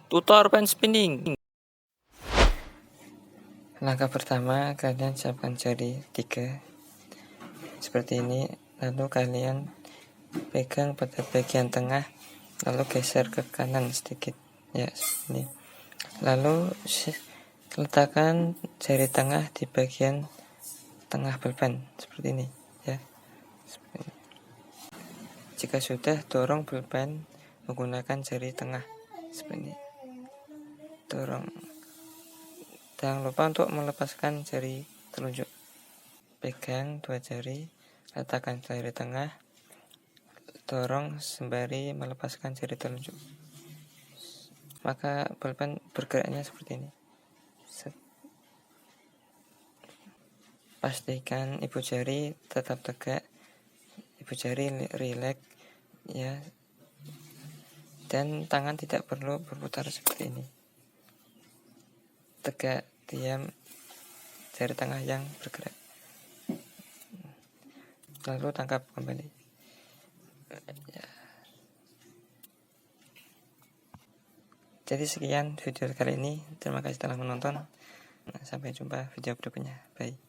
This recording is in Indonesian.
Tutor pen spinning. Langkah pertama, kalian siapkan jari 3 seperti ini, lalu kalian pegang pada bagian tengah, lalu geser ke kanan sedikit ya, seperti ini. Lalu letakkan jari tengah di bagian tengah pulpen seperti ini ya. Seperti ini. Jika sudah, dorong pulpen menggunakan jari tengah seperti ini. Dorong. Jangan lupa untuk melepaskan jari telunjuk. Pegang 2 jari, letakkan jari tengah, dorong sembari melepaskan jari telunjuk. Maka pulpen bergeraknya seperti ini. Pastikan ibu jari tetap tegak, ibu jari rileks ya, dan tangan tidak perlu berputar seperti ini. Tegak, diam, jari tengah yang bergerak. Lalu tangkap kembali ya. Jadi sekian video kali ini, terima kasih telah menonton. Sampai jumpa video berikutnya, bye.